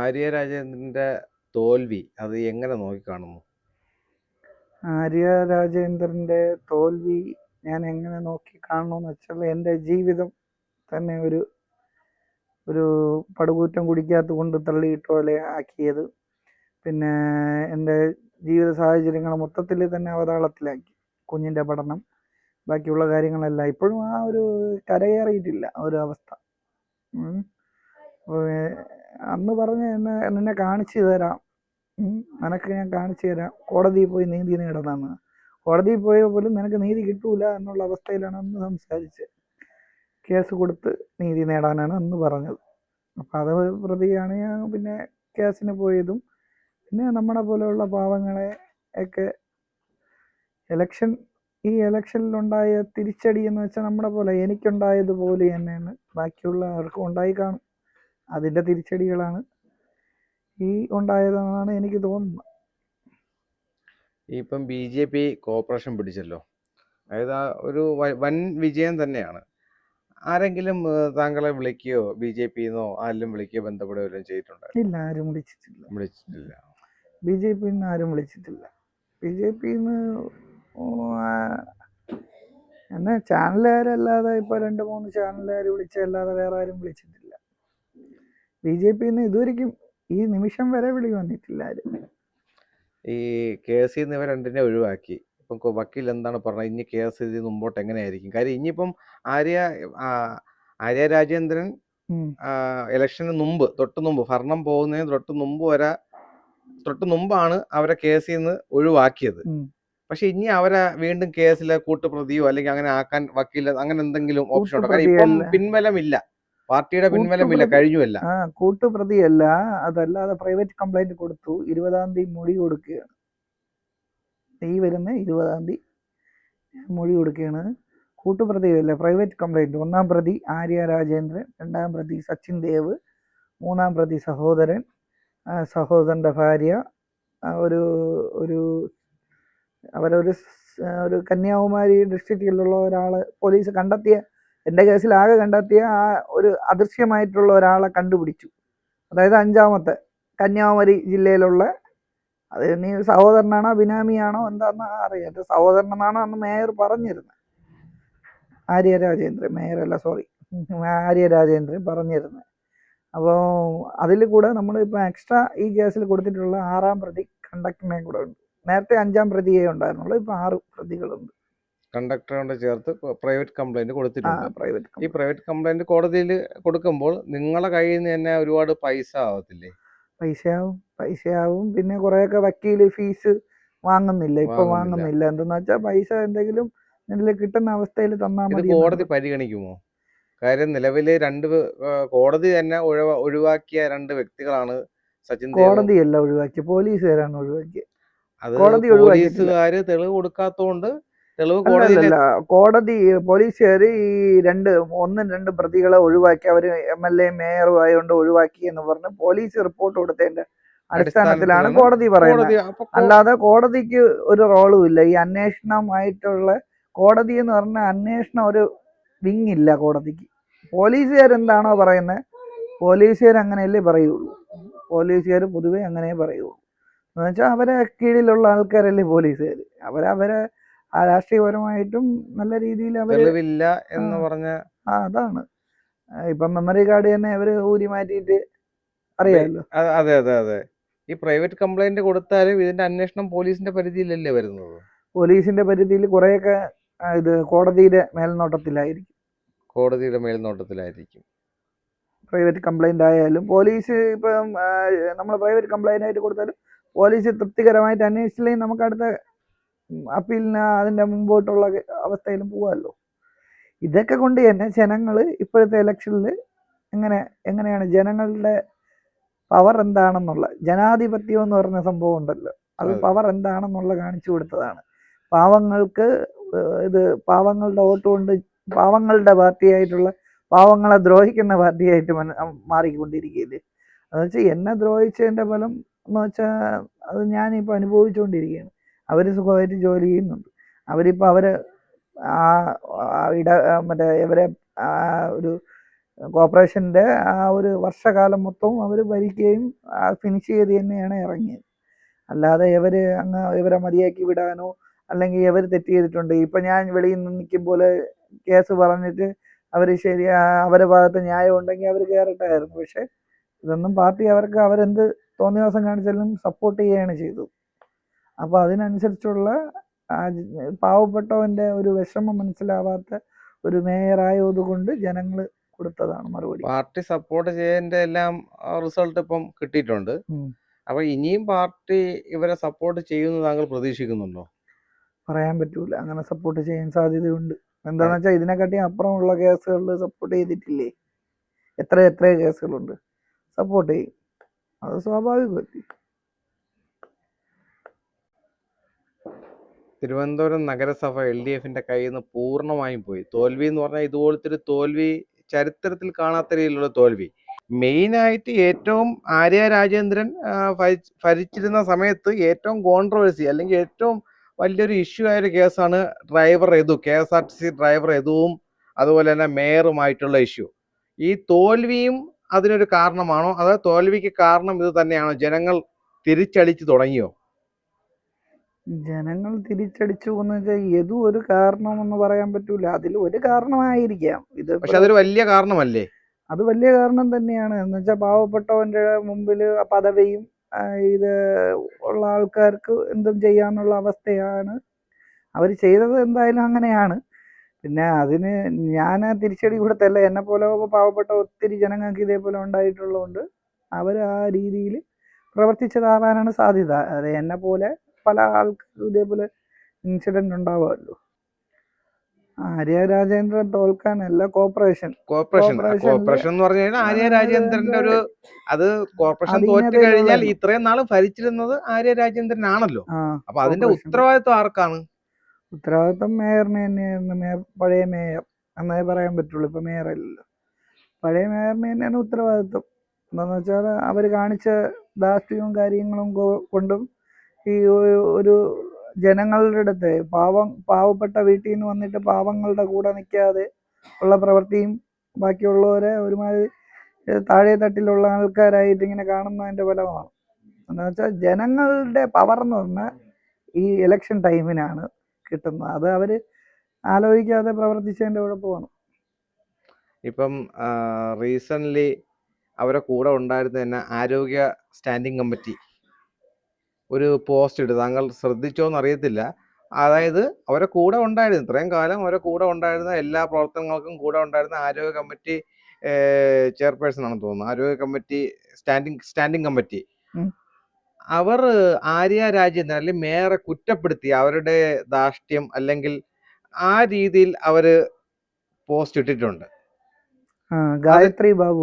ആര്യ രാജേന്ദ്രന്റെ തോൽവി അത് എങ്ങനെ നോക്കിക്കാണുന്നു? ആര്യ രാജേന്ദ്രന്റെ തോൽവി ഞാൻ എങ്ങനെ നോക്കി കാണണമെന്ന് വെച്ചാൽ, എൻ്റെ ജീവിതം തന്നെ ഒരു ഒരു പടുകൂറ്റം കുടിക്കകത്ത് കൊണ്ട് തള്ളിയിട്ട പോലെ ആക്കിയത്. പിന്നെ എൻ്റെ ജീവിത സാഹചര്യങ്ങൾ മൊത്തത്തിൽ തന്നെ അവതാളത്തിലാക്കി. കുഞ്ഞിൻ്റെ പഠനം, ബാക്കിയുള്ള കാര്യങ്ങളെല്ലാം ഇപ്പോഴും ആ ഒരു കരകയറിയിട്ടില്ല ആ ഒരു അവസ്ഥ. ഉം. ഏർ അന്ന് പറഞ്ഞ് നിന്നെ കാണിച്ചു തരാം, നിനക്ക് ഞാൻ കാണിച്ചു തരാം, കോടതിയിൽ പോയി നീതി നേടുന്നതാണ്. കോടതിയിൽ പോയാൽ പോലും നിനക്ക് നീതി കിട്ടൂല എന്നുള്ള അവസ്ഥയിലാണ് അന്ന് സംസാരിച്ചത്. കേസ് കൊടുത്ത് നീതി നേടാനാണ് അന്ന് പറഞ്ഞത്. അപ്പം അത് പ്രതിയാണ് ഞാൻ പിന്നെ കേസിന് പോയതും. പിന്നെ നമ്മളെ പോലെയുള്ള പാവങ്ങളെ ഒക്കെ എലക്ഷൻ ഈ എലക്ഷനിലുണ്ടായ തിരിച്ചടി എന്ന് വെച്ചാൽ നമ്മളെ പോലെ എനിക്കുണ്ടായതുപോലെ തന്നെയാണ് ബാക്കിയുള്ളവർക്കും ഉണ്ടായി കാണും. അതിൻ്റെ തിരിച്ചടികളാണ് ഈ ഉണ്ടായതെന്നാണ് എനിക്ക് തോന്നുന്നത്. ഇപ്പം BJP കോർപ്പറേഷൻ പിടിച്ചല്ലോ, അതായത് ഒരു വൻ വിജയം തന്നെയാണ്. ആരെങ്കിലും താങ്കളെ വിളിക്കുകയോ BJP-ന്നോ ആരെങ്കിലും വിളിക്കുകയോ ബന്ധപ്പെടുകയോ വല്ലതും ചെയ്തിട്ടുണ്ടായിരുന്നു? ഇല്ല, ആരും വിളിച്ചിട്ടില്ല. വിളിച്ചിട്ടില്ല. BJP-ന്ന് ആരും വിളിച്ചിട്ടില്ല. BJP-ന്ന് എന്നെ ചാനലുകാരല്ലാതെ ഇപ്പോൾ 2-3 ചാനലുകാർ വിളിച്ചല്ലാതെ വേറെ ആരും വിളിച്ചിട്ടില്ല. BJP-ന്ന് ഇതുവരെയ്ക്കും ഈ നിമിഷം വരെ വിളി വന്നിട്ടില്ല ആരും. ഈ കേസിൽ നിന്ന് ഇവർ രണ്ടിനെ ഒഴിവാക്കി. ഇപ്പം വക്കീൽ എന്താണ് പറഞ്ഞത്, ഇനി കേസ് ഇതിന് മുമ്പോട്ട് എങ്ങനെയായിരിക്കും? കാര്യം ഇനിയിപ്പം ആര്യ ആര്യ രാജേന്ദ്രൻ ഇലക്ഷന് മുമ്പ് തൊട്ട് മുമ്പ് ഭരണം പോകുന്നതിന് തൊട്ട് മുമ്പാണ് അവരെ കേസിൽ നിന്ന് ഒഴിവാക്കിയത്. പക്ഷെ ഇനി അവരെ വീണ്ടും കേസിലെ കൂട്ടുപ്രതിയോ അല്ലെങ്കിൽ അങ്ങനെ ആക്കാൻ വക്കീൽ അങ്ങനെ എന്തെങ്കിലും ഓപ്ഷൻ ഉണ്ടോ? കാരണം ഇപ്പം പിൻബലമില്ല, പാർട്ടിയുടെ പിൻബലമില്ല, കഴിഞ്ഞുമല്ല. കൂട്ടുപ്രതിയല്ല, അതല്ലാതെ പ്രൈവറ്റ് കംപ്ലൈന്റ് കൊടുത്തു. 20-ാം തീയതി മൊഴി കൊടുക്കുകയാണ്. ഈ വരുന്ന 20-ാം തീയതി മൊഴി കൊടുക്കുകയാണ്. കൂട്ടുപ്രതിയല്ല, പ്രൈവറ്റ് കംപ്ലൈന്റ്. 1-ാം പ്രതി ആര്യ രാജേന്ദ്രൻ, 2-ാം പ്രതി സച്ചിൻ ദേവ്, 3-ാം പ്രതി സഹോദരൻ, സഹോദരൻ്റെ ഭാര്യ, ഒരു ഒരു അവരൊരു ഒരു കന്യാകുമാരി ഡിസ്ട്രിക്റ്റിലുള്ള ഒരാൾ പോലീസ് കണ്ടെത്തിയ, എൻ്റെ കേസിൽ ആകെ കണ്ടെത്തിയ ആ ഒരു അദൃശ്യമായിട്ടുള്ള ഒരാളെ കണ്ടുപിടിച്ചു. അതായത് 5-ാമത്തെ കന്യാകുമാരി ജില്ലയിലുള്ള, അത് നീ സഹോദരനാണോ ബിനാമിയാണോ എന്താണെന്ന് അറിയാം, സഹോദരനെന്നാണ് അന്ന് മേയർ പറഞ്ഞിരുന്നത്. ആര്യ രാജേന്ദ്രൻ, മേയറല്ല സോറി, ആര്യ രാജേന്ദ്രൻ പറഞ്ഞിരുന്നത്. അപ്പോൾ അതിൽ കൂടെ നമ്മളിപ്പോൾ എക്സ്ട്രാ ഈ കേസിൽ കൊടുത്തിട്ടുള്ള 6-ാം പ്രതി കണ്ടക്ടറിനെ കൂടെ ഉണ്ട്. നേരത്തെ 5-ാം പ്രതിയേ ഉണ്ടായിരുന്നുള്ളൂ, ഇപ്പോൾ 6 പ്രതികളുണ്ട്. കണ്ടക്ടറോട് ചേർത്ത് പ്രൈവറ്റ് കംപ്ലൈന്റ് കൊടുത്തിട്ടുണ്ട്. ഈ പ്രൈവറ്റ് പ്രൈവറ്റ് കംപ്ലൈന്റ് കോടതിയിൽ കൊടുക്കുമ്പോൾ നിങ്ങളെ കയ്യിൽ നിന്ന് തന്നെ ഒരുപാട് പൈസ ആവത്തില്ലേ? പൈസയാവും. പിന്നെ കുറേയൊക്കെ വക്കീല് ഫീസ് വാങ്ങുന്നില്ല, ഇപ്പൊ വാങ്ങുന്നില്ല. എന്തെന്ന് വെച്ചാൽ പൈസ എന്തെങ്കിലും കിട്ടുന്ന അവസ്ഥയിൽ തന്നാൽ മതി. കോടതി പരിഗണിക്കുമോ? കാര്യം നിലവില് കോടതി തന്നെ ഒഴിവാക്കിയ 2 വ്യക്തികളാണ് സച്ചിൻ ദേവ്. കോടതിയല്ല ഒഴിവാക്കിയ, പോലീസുകാരാണ് ഒഴിവാക്കിയത്. അത് കോടതി പോലീസുകാര് തെളിവ് കൊടുക്കാത്തോണ്ട് തെളിവ് അല്ലല്ല, കോടതി പോലീസുകാർ ഈ 1-2 പ്രതികളെ ഒഴിവാക്കി. അവർ MLA മേയറും ആയതുകൊണ്ട് ഒഴിവാക്കി എന്ന് പറഞ്ഞ് പോലീസ് റിപ്പോർട്ട് കൊടുത്തതിന്റെ അടിസ്ഥാനത്തിലാണ് കോടതി പറയുന്നത്. അല്ലാതെ കോടതിക്ക് ഒരു റോളും ഇല്ല ഈ അന്വേഷണമായിട്ടുള്ള. കോടതി എന്ന് പറഞ്ഞാൽ അന്വേഷണം ഒരു വിങ് ഇല്ല കോടതിക്ക്. പോലീസുകാരെന്താണോ പറയുന്നത്, പോലീസുകാർ അങ്ങനെയല്ലേ പറയുള്ളൂ. പോലീസുകാർ പൊതുവെ അങ്ങനെ പറയുള്ളൂ. എന്ന് വെച്ചാൽ അവരെ കീഴിലുള്ള ആൾക്കാരല്ലേ പോലീസുകാർ. അവരെ രാഷ്ട്രീയപരമായിട്ടും നല്ല രീതിയിൽ തെളിവില്ല എന്ന് പറഞ്ഞ അതാണ്. ഇപ്പം മെമ്മറി കാർഡ് തന്നെ അവര് ഊരി മാറ്റിയിട്ട് അറിയാമല്ലോ. അതെ അതെ അതെ. ഈ പ്രൈവറ്റ് കംപ്ലൈന്റ് കൊടുത്താലും ഇതിന്റെ അന്വേഷണം പോലീസിന്റെ പരിധിയിലല്ലേ വരുന്നത്? പോലീസിന്റെ പരിധിയിൽ കുറെയൊക്കെ ഇത് കോടതിയുടെ മേൽനോട്ടത്തിലായിരിക്കും. പ്രൈവറ്റ് കംപ്ലൈന്റ് ആയാലും പോലീസ് ഇപ്പം നമ്മൾ പ്രൈവറ്റ് കംപ്ലൈന്റ് ആയിട്ട് കൊടുത്താലും പോലീസ് തൃപ്തികരമായിട്ട് അന്വേഷിച്ചില്ലെങ്കിൽ നമുക്ക് അടുത്ത അപ്പീലിന് അതിന്റെ മുമ്പോട്ടുള്ള അവസ്ഥയിലും പോവാമല്ലോ. ഇതൊക്കെ കൊണ്ട് തന്നെ ജനങ്ങൾ ഇപ്പോഴത്തെ ഇലക്ഷനിൽ എങ്ങനെയാണ് ജനങ്ങളുടെ പവർ എന്താണെന്നുള്ള, ജനാധിപത്യം എന്ന് പറഞ്ഞ സംഭവം ഉണ്ടല്ലോ, അത് പവർ എന്താണെന്നുള്ള കാണിച്ചു കൊടുത്തതാണ്. പാവങ്ങൾക്ക് പാവങ്ങളുടെ വോട്ട് കൊണ്ട് പാവങ്ങളുടെ പാർട്ടിയായിട്ടുള്ള, പാവങ്ങളെ ദ്രോഹിക്കുന്ന പാർട്ടിയായിട്ട് മാറിക്കൊണ്ടിരിക്കുകയില്ലേ. എന്ന് വെച്ചാൽ എന്നെ ദ്രോഹിച്ചതിന്റെ ഫലം എന്ന് വെച്ചാൽ അത് ഞാനിപ്പോൾ അനുഭവിച്ചുകൊണ്ടിരിക്കുകയാണ്. അവർ സുഖമായിട്ട് ജോലി ചെയ്യുന്നുണ്ട്. അവരിപ്പോൾ മറ്റേ ഇവരെ ഒരു കോർപ്പറേഷൻ്റെ ആ ഒരു വർഷകാലം മൊത്തവും അവർ ഭരിക്കുകയും ഫിനിഷ് ചെയ്ത് തന്നെയാണ് ഇറങ്ങിയത്. അല്ലാതെ ഇവരെ മതിയാക്കി വിടാനോ അല്ലെങ്കിൽ ഇവർ തെറ്റ് ചെയ്തിട്ടുണ്ട് ഇപ്പം ഞാൻ വെളിയിൽ നിന്ന് നിൽക്കുമ്പോൾ കേസ് പറഞ്ഞിട്ട് അവർ ശരി അവരുടെ ഭാഗത്ത് ന്യായം ഉണ്ടെങ്കിൽ അവർ കയറട്ടായിരുന്നു. പക്ഷേ ഇതൊന്നും പാർട്ടി അവരെന്ത് തോന്നിയ ദിവസം കാണിച്ചാലും സപ്പോർട്ട് ചെയ്യുകയാണ് ചെയ്തത്. അപ്പോൾ അതിനനുസരിച്ചുള്ള പാവപ്പെട്ടവൻ്റെ ഒരു വിഷമം മനസ്സിലാവാത്ത ഒരു മേയറായതുകൊണ്ട് ജനങ്ങൾ കൊടുത്തതാണ് മറുപടി. പാർട്ടി സപ്പോർട്ട് ചെയ്തതിന്റെ എല്ലാം റിസൾട്ട് ഇപ്പം കിട്ടിയിട്ടുണ്ട്. അപ്പൊ ഇനിയും പാർട്ടി ഇവരെ സപ്പോർട്ട് ചെയ്യുമെന്ന് താങ്കൾ പ്രതീക്ഷിക്കുന്നുണ്ടോ? പറയാൻ പറ്റൂല, അങ്ങനെ സപ്പോർട്ട് ചെയ്യാൻ സാധ്യതയുണ്ട്. എന്താണെന്ന് വെച്ചാൽ ഇതിനെക്കാട്ടി അപ്പുറമുള്ള കേസുകളിൽ സപ്പോർട്ട് ചെയ്തിട്ടില്ലേ? എത്ര കേസുകളുണ്ട്, സപ്പോർട്ട് ചെയ്യും. അത് സ്വാഭാവികമല്ലേ. തിരുവനന്തപുരം നഗരസഭ LDFന്റെ കയ്യിൽ നിന്ന് പൂർണ്ണമായും പോയി. തോൽവി എന്ന് പറഞ്ഞാൽ ഇതുപോലത്തെ ഒരു തോൽവി ചരിത്രത്തിൽ കാണാത്ത രീതിയിലുള്ള തോൽവി. മെയിനായിട്ട് ഏറ്റവും ആര്യ രാജേന്ദ്രൻ ഭരിച്ചിരുന്ന സമയത്ത് ഏറ്റവും കോൺട്രവേഴ്സി അല്ലെങ്കിൽ ഏറ്റവും വലിയൊരു ഇഷ്യൂ ആയൊരു കേസാണ് ഡ്രൈവർ യദു, KSRTC ഡ്രൈവർ യദുവും അതുപോലെ തന്നെ മേയറുമായിട്ടുള്ള ഇഷ്യൂ. ഈ തോൽവിയും അതിനൊരു കാരണമാണോ അതോ തോൽവിക്ക് കാരണം ഇത് തന്നെയാണോ? ജനങ്ങൾ തിരിച്ചടിച്ചു തുടങ്ങിയോ? ജനങ്ങൾ തിരിച്ചടിച്ചു എന്ന് വെച്ചാൽ ഏതും ഒരു കാരണമെന്ന് പറയാൻ പറ്റൂല. അതിൽ ഒരു കാരണമായിരിക്കാം ഇത്. പക്ഷെ അതൊരു വലിയ കാരണമല്ലേ? അത് വലിയ കാരണം തന്നെയാണ്. എന്ന് വെച്ചാൽ പാവപ്പെട്ടവന്റെ മുമ്പിൽ പദവിയും ഇത് ഉള്ള ആൾക്കാർക്ക് എന്തും ചെയ്യാന്നുള്ള അവസ്ഥയാണ് അവർ ചെയ്തത്. എന്തായാലും അങ്ങനെയാണ്. പിന്നെ അതിന് ഞാൻ തിരിച്ചടി കൊടുത്തല്ല, എന്നെ പോലെ പാവപ്പെട്ട ഒത്തിരി ജനങ്ങൾക്ക് ഇതേപോലെ ഉണ്ടായിട്ടുള്ളതുകൊണ്ട് അവർ ആ രീതിയിൽ പ്രവർത്തിച്ചതാവാനാണ് സാധ്യത. അത് എന്നെ പോലെ പല ആൾക്കാർക്കും ഇതേപോലെ ഇൻസിഡന്റ് ഉണ്ടാവുമല്ലോ. ആര്യ രാജേന്ദ്രൻ തോൽക്കാനല്ല, കോർപ്പറേഷൻ എന്ന് പറഞ്ഞു കഴിഞ്ഞാൽ ആര്യ രാജേന്ദ്രന്റെ ഒരു അത് കോർപ്പറേഷൻ തോറ്റു കഴിഞ്ഞാൽ ഇത്രയും നാൾ ഭരിച്ചിരുന്നത് ആര്യ രാജേന്ദ്രൻ ആണല്ലോ. അപ്പൊ അതിന്റെ ഉത്തരവാദിത്വം ആർക്കാണ്? ഉത്തരവാദിത്വം മേയറിന് തന്നെയായിരുന്നു. പഴയ മേയർ എന്നേ പറയാൻ പറ്റുള്ളൂ. ഇപ്പൊ മേയർ അല്ലല്ലോ, പഴയ മേയറിന് തന്നെയാണ് ഉത്തരവാദിത്വം. എന്താന്ന് വെച്ചാൽ അവർ കാണിച്ച ധാർഷ്ട്യവും കാര്യങ്ങളും കൊണ്ടും ഈ ഒരു ജനങ്ങളുടെ അടുത്ത് പാവപ്പെട്ട വീട്ടിൽ നിന്ന് വന്നിട്ട് പാവങ്ങളുടെ കൂടെ നിൽക്കാതെ ഉള്ള പ്രവൃത്തിയും ബാക്കിയുള്ളവരെ ഒരുമാതിരി താഴെ തട്ടിലുള്ള ആൾക്കാരായിട്ട് ഇങ്ങനെ കാണുന്നതിൻ്റെ ഫലമാണ്. എന്താ വെച്ചാൽ ജനങ്ങളുടെ പവർ എന്ന് പറഞ്ഞാൽ ഈ ഇലക്ഷൻ ടൈമിനാണ് കിട്ടുന്നത്. അത് അവർ ആലോചിക്കാതെ പ്രവർത്തിച്ചതിൻ്റെ കുഴപ്പമാണ്. ഇപ്പം റീസെൻ്റ്ലി അവരെ കൂടെ ഉണ്ടായിരുന്ന തന്നെ ആരോഗ്യ സ്റ്റാൻഡിംഗ് കമ്മിറ്റി ഒരു പോസ്റ്റ് ഇട്ട്, താങ്കൾ ശ്രദ്ധിച്ചോന്ന് അറിയത്തില്ല. അതായത് അവരെ കൂടെ ഉണ്ടായിരുന്നു, ഇത്രയും കാലം അവരെ കൂടെ ഉണ്ടായിരുന്ന എല്ലാ പ്രവർത്തനങ്ങൾക്കും കൂടെ ഉണ്ടായിരുന്ന ആരോഗ്യ കമ്മിറ്റി ചെയർപേഴ്സൺ ആണെന്ന് തോന്നുന്നു, ആരോഗ്യ കമ്മിറ്റി സ്റ്റാൻഡിംഗ് കമ്മിറ്റി, അവർ ആര്യ രാജേന്ദ്രൻ അല്ലെങ്കിൽ മേയറെ കുറ്റപ്പെടുത്തി അവരുടെ ധാർഷ്ട്യം അല്ലെങ്കിൽ ആ രീതിയിൽ അവര് പോസ്റ്റ് ഇട്ടിട്ടുണ്ട്. ഗായത്രി ബാബു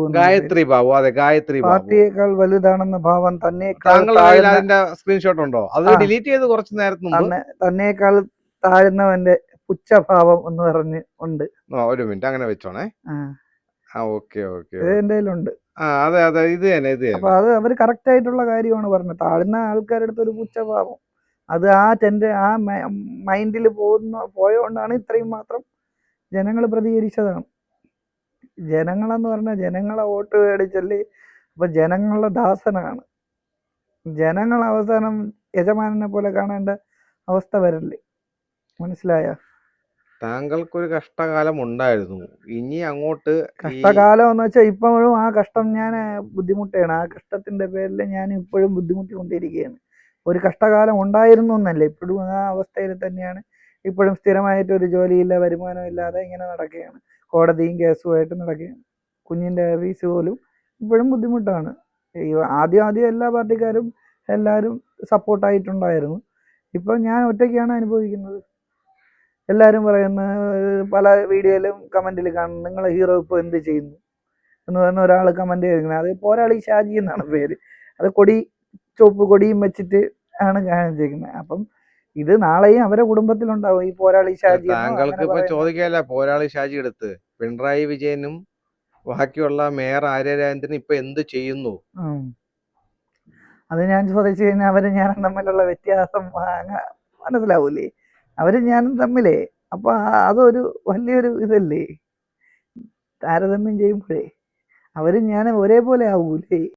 അതെ, ഗായത്രി ബാബു. പാർട്ടിയേക്കാൾ വലുതാണെന്ന ഭാവം താങ്കളുടെ കയ്യിൽ അതിന്റെ സ്ക്രീൻഷോട്ട് ഉണ്ടോ? അത് ഡിലീറ്റ് ചെയ്ത് കുറച്ച് നേരത്തെ മുമ്പ് തന്നേക്കാൾ താഴ്ന്നവന്റെ പുച്ഛഭാവം എന്ന് പറഞ്ഞ് ഉണ്ട്. ഒരു മിനിറ്റ്, അങ്ങനെ വെച്ചോണേ. ഓക്കെ എന്റെ കയ്യിലുണ്ട്. അതെ ഇത് തന്നെ. അപ്പൊ അത് അവർ കറക്റ്റ് ആയിട്ടുള്ള കാര്യമാണ് പറഞ്ഞത്. താഴ്ന്ന ആൾക്കാരുടെ അടുത്ത് ഒരു പുച്ഛഭാവം, അത് ആ മൈൻഡിൽ പോയോണ്ടാണ് ഇത്രയും മാത്രം ജനങ്ങൾ പ്രതികരിച്ചതാണ്. ജനങ്ങളെന്ന് പറഞ്ഞാൽ ജനങ്ങളെ വോട്ട് മേടിച്ചല്ലേ, അപ്പൊ ജനങ്ങളുടെ ദാസനാണ്. ജനങ്ങൾ അവസാനം യജമാനെ പോലെ കാണേണ്ട അവസ്ഥ വരില്ലേ? മനസ്സിലായ? താങ്കൾക്കൊരു കഷ്ടകാലം ഉണ്ടായിരുന്നു, ഇനി അങ്ങോട്ട് കഷ്ടകാലം എന്ന് വെച്ചാൽ ഇപ്പോഴും ആ കഷ്ടം ഞാൻ ബുദ്ധിമുട്ടാണ്. ആ കഷ്ടത്തിന്റെ പേരിൽ ഞാൻ ഇപ്പോഴും ബുദ്ധിമുട്ടിക്കൊണ്ടിരിക്കുകയാണ്. ഒരു കഷ്ടകാലം ഉണ്ടായിരുന്നു എന്നല്ല, ഇപ്പോഴും ആ അവസ്ഥയിൽ തന്നെയാണ്. ഇപ്പോഴും സ്ഥിരമായിട്ട് ഒരു ജോലിയില്ല, വരുമാനം ഇല്ലാതെ ഇങ്ങനെ നടക്കുകയാണ്, കോടതിയും കേസുമായിട്ട് നടക്കുകയാണ്. കുഞ്ഞിൻ്റെ ഫീസ് പോലും ഇപ്പോഴും ബുദ്ധിമുട്ടാണ്. ആദ്യം എല്ലാ പാർട്ടിക്കാരും എല്ലാവരും സപ്പോർട്ടായിട്ടുണ്ടായിരുന്നു. ഇപ്പം ഞാൻ ഒറ്റയ്ക്കാണ് അനുഭവിക്കുന്നത്. എല്ലാവരും പറയുന്ന പല വീഡിയോയിലും കമൻറ്റിൽ കാണുന്നു, നിങ്ങളെ ഹീറോ ഇപ്പോൾ എന്ത് ചെയ്യുന്നു എന്ന് പറഞ്ഞ ഒരാൾ കമൻറ്റ് ചെയ്യുന്നത്. അത് പോരാളി ഷാജി എന്നാണ് പേര്. അത് ചുവപ്പ് കൊടിയും വെച്ചിട്ട് ആണ് കാണിച്ചിരിക്കുന്നത്. അപ്പം ഇത് നാളെയും അവരെ കുടുംബത്തിലുണ്ടാവും ഈ പോരാളി ഷാജി. താങ്കൾക്ക് ഇപ്പൊ ചോദിക്കാല്ല, പോരാളി ഷാജി എടുത്ത് പിണറായി വിജയനും ബാക്കിയുള്ള മേയർ ആര്യ രാജേന്ദ്രൻ ഇപ്പൊ എന്ത് ചെയ്യുന്നു? അത് ഞാൻ ചോദിച്ചു കഴിഞ്ഞാൽ അവര് ഞാനും തമ്മിലുള്ള വ്യത്യാസം മനസ്സിലാവൂലേ? അവരും ഞാനും തമ്മിലേ. അപ്പൊ അതൊരു വലിയൊരു ഇതല്ലേ. താരതമ്യം ചെയ്യുമ്പോഴേ അവരും ഞാനും ഒരേപോലെ ആവൂലേ?